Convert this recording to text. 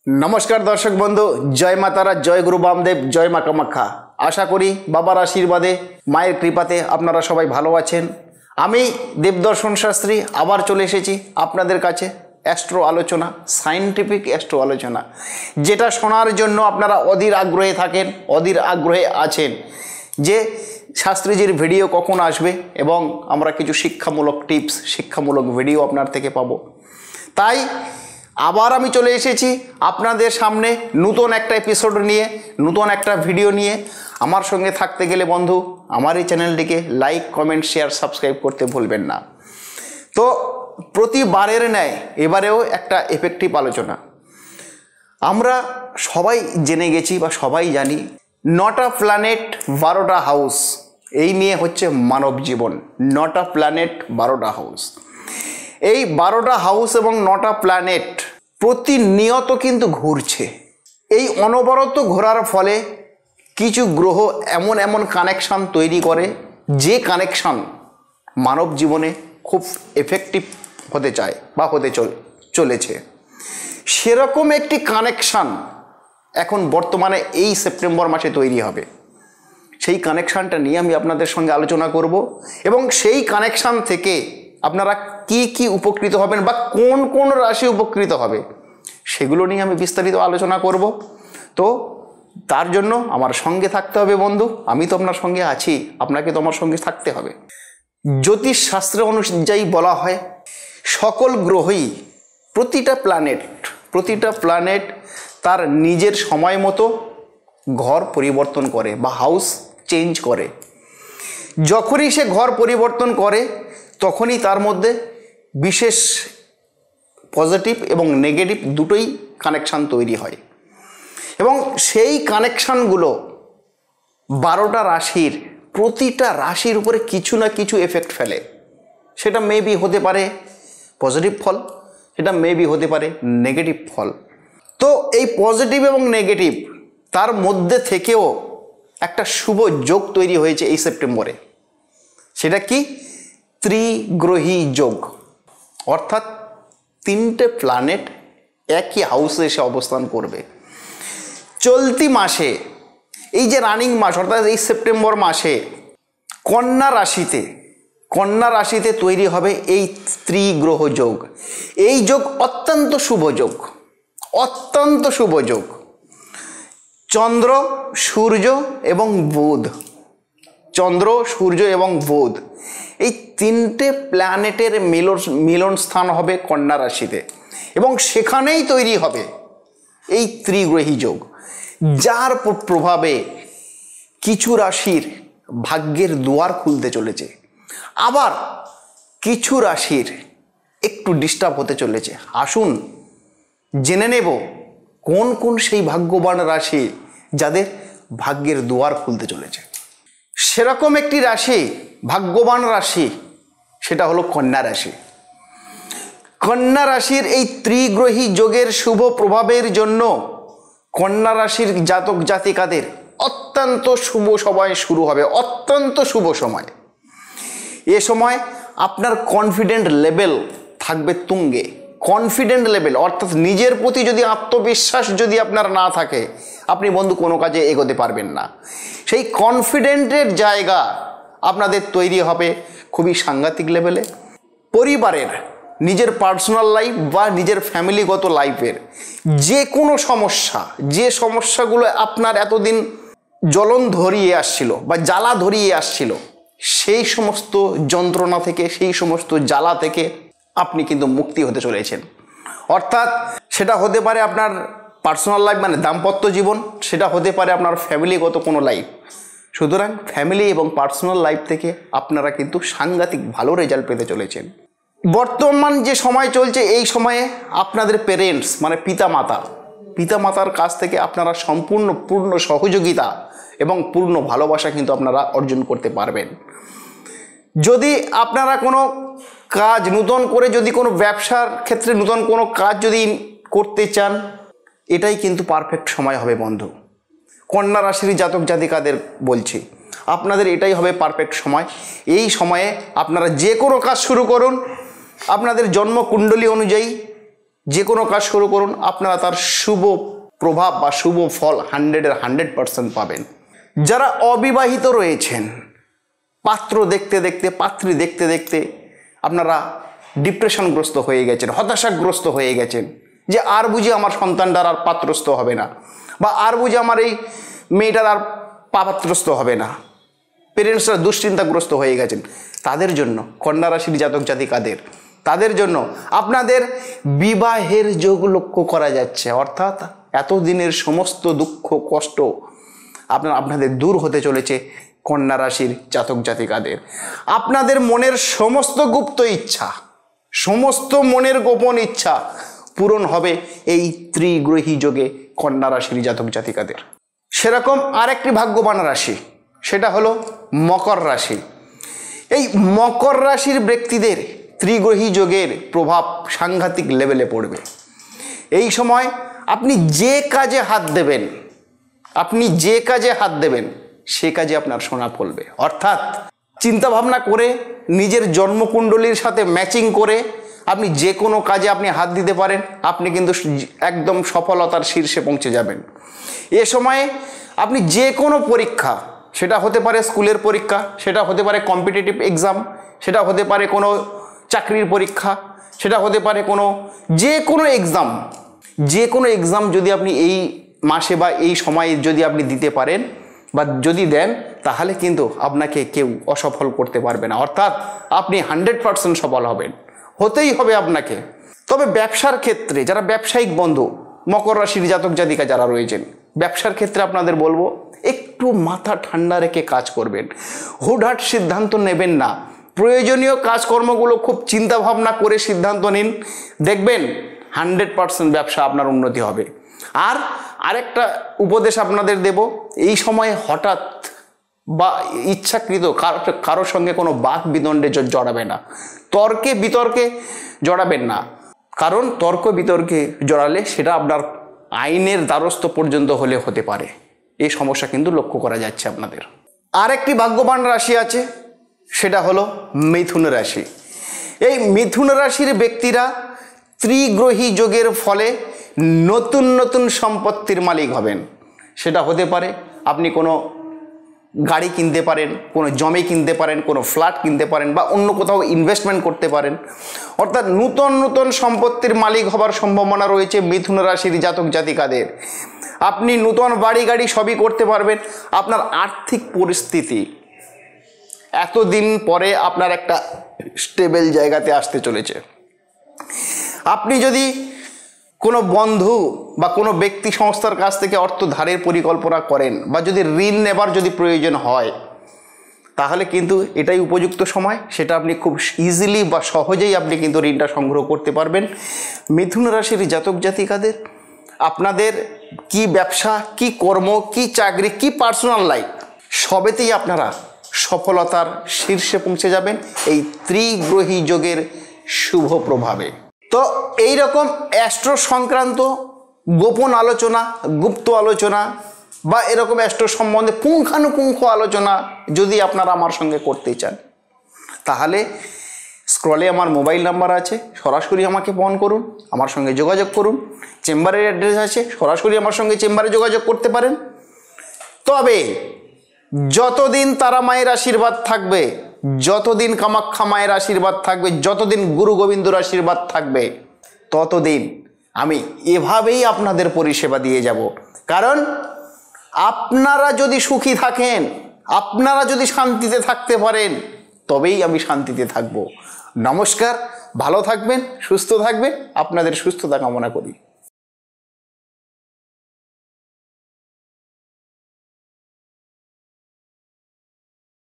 नमस्कार दर्शक बंधु जय मा तारा जय गुरु बामदेव जय मा कामाख्या। आशा करी बाबार आशीर्वादे मायेर कृपाते आपनारा सबाई भालो आछेन। आमी देवदर्शन शास्त्री आबार चले एसेछि आपनादेर काछे एस्ट्रो आलोचना साइंटिफिक एस्ट्रो आलोचना जेटा शोनार जन्य आपनारा अधीर आग्रहे थाकेन अधीर आग्रहे आछेन जे शास्त्रीजिर भिडियो कखन आसबे एबं आमरा किछु शिक्षामूलक टिप्स शिक्षामूलक भिडियो आपनार थेके पाबो। ताई आबार आमी चले एसेछि आपनादेर सामने नूतन एक एपिसोड निये नूतन एक भिडियो निये। आमार संगे थाकते गेले बंधु आमार चैनलटिके लाइक कमेंट शेयर सबस्क्राइब करते भूलबेन ना। तो प्रतिबारेर न्याय एबारेও একটা এফেক্টিভ আলোচনা। আমরা সবাই জেনে গেছি বা সবাই জানি 9টা প্ল্যানেট 12টা হাউস এই নিয়ে হচ্ছে মানব জীবন। 9টা প্ল্যানেট 12টা হাউস এই 12টা হাউস এবং 9টা প্ল্যানেট প্রতিনিয়ত কিন্তু ঘুরছে। এই অনবরত ঘোরার ফলে কিছু গ্রহ এমন এমন কানেকশন তৈরি করে যে কানেকশন মানব জীবনে খুব এফেক্টিভ হতে চায় বা হতে চলেছে। সেরকম একটি কানেকশন এখন বর্তমানে এই সেপ্টেম্বর মাসে তৈরি হবে। সেই কানেকশনটা নিয়ে আমি আপনাদের সঙ্গে আলোচনা করব এবং সেই কানেকশন থেকে আপনারা কি কি উপকৃত হবেন বা কোন কোন রাশি উপকৃত হবে সেগুলো নিয়ে আমি বিস্তারিত আলোচনা করব। তো তার জন্য আমার সঙ্গে থাকতে হবে বন্ধু। আমি তো আপনার সঙ্গে আছি, আপনাকে তো আমার সঙ্গে থাকতে হবে। জ্যোতিষ শাস্ত্র অনুযায়ী বলা হয় সকল গ্রহই প্রতিটা প্ল্যানেট তার নিজের সময় মতো ঘর পরিবর্তন করে বা হাউস চেঞ্জ করে। যখনই সে ঘর পরিবর্তন করে তখনই তার মধ্যে বিশেষ পজিটিভ এবং নেগেটিভ দুটোই কানেকশান তৈরি হয় এবং সেই কানেকশানগুলো 12টা রাশির প্রতিটা রাশির উপরে কিছু না কিছু এফেক্ট ফেলে। সেটা মেবি হতে পারে পজিটিভ ফল, সেটা মেবি হতে পারে নেগেটিভ ফল। তো এই পজিটিভ এবং নেগেটিভ তার মধ্যে থেকেও একটা শুভ যোগ তৈরি হয়েছে এই সেপ্টেম্বরে। সেটা কি? ত্রিগ্রহী যোগ, অর্থাৎ 3টে প্ল্যানেট একই হাউসে এসে অবস্থান করবে চলতি মাসে। এই যে রানিং মাস অর্থাৎ এই সেপ্টেম্বর মাসে কন্যা রাশিতে তৈরি হবে এই ত্রিগ্রহ যোগ। এই যোগ অত্যন্ত শুভ যোগ। চন্দ্র সূর্য এবং বুধ এই 3টে প্ল্যানেটের মিলন স্থান হবে কন্যা রাশিতে এবং সেখানেই তৈরি হবে এই ত্রিগ্রহী যোগ, যার প্রভাবে কিছু রাশির ভাগ্যের দুয়ার খুলতে চলেছে, আবার কিছু রাশির একটু ডিস্টার্ব হতে চলেছে। আসুন জেনে নেব কোন কোন সেই ভাগ্যবান রাশি যাদের ভাগ্যের দুয়ার খুলতে চলেছে। সেরকম একটি রাশি, ভাগ্যবান রাশি, সেটা হলো কন্যা রাশি। কন্যা রাশির এই ত্রিগ্রহী যোগের শুভ প্রভাবের জন্য কন্যা রাশির জাতক জাতিকাদের অত্যন্ত শুভ সময় শুরু হবে, অত্যন্ত শুভ সময়। এ সময় আপনার কনফিডেন্ট লেভেল থাকবে তুঙ্গে। কনফিডেন্ট লেভেল অর্থাৎ নিজের প্রতি যদি আত্মবিশ্বাস যদি আপনার না থাকে আপনি বন্ধু কোনো কাজে এগোতে পারবেন না। সেই কনফিডেন্টের জায়গা আপনাদের তৈরি হবে খুবই সাংঘাতিক লেভেলে। পরিবারের, নিজের পার্সোনাল লাইফ বা নিজের ফ্যামিলিগত লাইফের যে কোনো সমস্যা, যে সমস্যাগুলো আপনার এতদিন জ্বলন ধরিয়ে আসছিল বা জ্বালা ধরিয়ে আসছিল, সেই সমস্ত যন্ত্রণা থেকে, সেই সমস্ত জ্বালা থেকে আপনি কিন্তু মুক্তি হতে চলেছেন। অর্থাৎ সেটা হতে পারে আপনার পার্সোনাল লাইফ মানে দাম্পত্য জীবন, সেটা হতে পারে আপনার ফ্যামিলিগত কোনো লাইফ। সুতরাং ফ্যামিলি এবং পার্সোনাল লাইফ থেকে আপনারা কিন্তু সাংঘাতিক ভালো রেজাল্ট পেতে চলেছেন। বর্তমান যে সময় চলছে এই সময়ে আপনাদের পেরেন্টস মানে পিতামাতার কাছ থেকে আপনারা পূর্ণ সহযোগিতা এবং পূর্ণ ভালোবাসা কিন্তু আপনারা অর্জন করতে পারবেন। যদি আপনারা কোনো কাজ নতুন করে, যদি কোনো ব্যবসার ক্ষেত্রে নতুন কোনো কাজ যদি করতে চান, এটাই কিন্তু পারফেক্ট সময় হবে বন্ধু। কন্যা রাশির জাতক জাতিকাদের বলছি, আপনাদের এটাই হবে পারফেক্ট সময়। এই সময়ে আপনারা যে কোনো কাজ শুরু করুন, আপনাদের জন্মকুণ্ডলী অনুযায়ী যে কোনো কাজ শুরু করুন, আপনারা তার শুভ প্রভাব বা শুভ ফল 100% পাবেন। যারা অবিবাহিত রয়েছেন, পাত্র দেখতে দেখতে, পাত্রী দেখতে দেখতে আপনারা ডিপ্রেশনগ্রস্ত হয়ে গেছেন, হতাশাগ্রস্ত হয়ে গেছেন, যে আর বুঝি আমার সন্তানটার আর পাত্রস্থ হবে না, বা আর বুঝি আমার এই মেয়েটার আর পাত্রস্থ হবে না, পেরেন্টসরা দুশ্চিন্তাগ্রস্ত হয়ে গেছেন, তাদের জন্য, কন্যা রাশির জাতক জাতিকাদের, তাদের জন্য আপনাদের বিবাহের যোগ লক্ষ্য করা যাচ্ছে। অর্থাৎ এতদিনের সমস্ত দুঃখ কষ্ট আপনাদের দূর হতে চলেছে কন্যা রাশির জাতক জাতিকাদের। আপনাদের মনের সমস্ত গুপ্ত ইচ্ছা, সমস্ত মনের গোপন ইচ্ছা পূরণ হবে এই ত্রিগ্রহী যোগে কন্যা রাশির জাতক জাতিকাদের। সেরকম আরেকটি ভাগ্যবান রাশি, সেটা হলো মকর রাশি। এই মকর রাশির ব্যক্তিদের ত্রিগ্রহী যোগের প্রভাব সাংঘাতিক লেভেলে পড়বে। এই সময় আপনি যে কাজে হাত দেবেন, সে কাজে আপনার সোনা ফলবে। অর্থাৎ চিন্তা ভাবনা করে, নিজের জন্মকুণ্ডলীর সাথে ম্যাচিং করে আপনি যে কোনো কাজে আপনি হাত দিতে পারেন, আপনি কিন্তু একদম সফলতার শীর্ষে পৌঁছে যাবেন। এ সময়ে আপনি যে কোনো পরীক্ষা, সেটা হতে পারে স্কুলের পরীক্ষা, সেটা হতে পারে কম্পিটিটিভ এক্সাম, সেটা হতে পারে কোনো চাকরির পরীক্ষা, সেটা হতে পারে যে কোনো এক্সাম যদি আপনি এই মাসে বা এই সময়ে যদি আপনি দিতে পারেন বা যদি দেন, তাহলে কিন্তু আপনাকে কেউ অসফল করতে পারবে না। অর্থাৎ আপনি 100% সফল হবেন, হতেই হবে আপনাকে। তবে ব্যবসার ক্ষেত্রে যারা ব্যবসায়িক বন্ধু, মকর রাশির জাতক জাতিকা যারা রয়েছেন, ব্যবসার ক্ষেত্রে আপনাদের বলবো একটু মাথা ঠান্ডা রেখে কাজ করবেন, হুটহাট সিদ্ধান্ত নেবেন না। প্রয়োজনীয় কাজকর্মগুলো খুব চিন্তা ভাবনা করে সিদ্ধান্ত নিন, দেখবেন 100% ব্যবসা আপনার উন্নতি হবে। আর আরেকটা উপদেশ আপনাদের দেব, এই সময়ে হঠাৎ বা ইচ্ছাকৃত কারোর সঙ্গে কোনো বাক বিদণ্ডে জড়াবে না, তর্কে বিতর্কে জড়াবেন না। কারণ তর্ক বিতর্কে জড়ালে সেটা আপনার আইনের দ্বারস্থ পর্যন্ত হতে পারে। এই সমস্যা কিন্তু লক্ষ্য করা যাচ্ছে আপনাদের। আরেকটি ভাগ্যবান রাশি আছে, সেটা হলো মিথুন রাশি। এই মিথুন রাশির ব্যক্তিরা ত্রিগ্রহী যোগের ফলে নতুন নতুন সম্পত্তির মালিক হবেন। সেটা হতে পারে আপনি কোনো গাড়ি কিনতে পারেন, কোনো জমি কিনতে পারেন, কোনো ফ্ল্যাট কিনতে পারেন, বা অন্য কোথাও ইনভেস্টমেন্ট করতে পারেন। অর্থাৎ নতুন নতুন সম্পত্তির মালিক হবার সম্ভাবনা রয়েছে মিথুন রাশির জাতক জাতিকাদের। আপনি নতুন বাড়ি গাড়ি সবই করতে পারবেন। আপনার আর্থিক পরিস্থিতি এতদিন পরে আপনার একটা স্টেবল জায়গাতে আসতে চলেছে। আপনি যদি কোনো বন্ধু বা কোনো ব্যক্তি সংস্থার কাছ থেকে অর্থ ধারের পরিকল্পনা করেন, বা যদি ঋণ নেবার যদি প্রয়োজন হয়, তাহলে কিন্তু এটাই উপযুক্ত সময়। সেটা আপনি খুব ইজিলি বা সহজেই আপনি কিন্তু ঋণটা সংগ্রহ করতে পারবেন। মিথুন রাশির জাতক জাতিকাদের আপনাদের কি ব্যবসা, কি কর্ম, কি চাকরি, কি পার্সোনাল লাইফ, সবেতেই আপনারা সফলতার শীর্ষে পৌঁছে যাবেন এই ত্রিগ্রহী যোগের শুভ প্রভাবে। তো এই রকম অ্যাস্ট্রো সংক্রান্ত গোপন আলোচনা, গুপ্ত আলোচনা বা এরকম অ্যাস্ট্রো সম্বন্ধে পুঙ্খানুপুঙ্খ আলোচনা যদি আপনারা আমার সঙ্গে করতে চান, তাহলে স্ক্রলে আমার মোবাইল নাম্বার আছে, সরাসরি আমাকে ফোন করুন, আমার সঙ্গে যোগাযোগ করুন। চেম্বারের অ্যাড্রেস আছে, সরাসরি আমার সঙ্গে চেম্বারে যোগাযোগ করতে পারেন। তবে যতদিন তারা মায়ের আশীর্বাদ থাকবে, যতদিন কামাখ্যা মায়ের আশীর্বাদ থাকবে, যতদিন গুরু গোবিন্দর আশীর্বাদ থাকবে, ততদিন আমি এভাবেই আপনাদের পরিষেবা দিয়ে যাব। কারণ আপনারা যদি সুখী থাকেন, আপনারা যদি শান্তিতে থাকতে পারেন, তবেই আমি শান্তিতে থাকব। নমস্কার, ভালো থাকবেন, সুস্থ থাকবেন, আপনাদের সুস্থতা কামনা করি।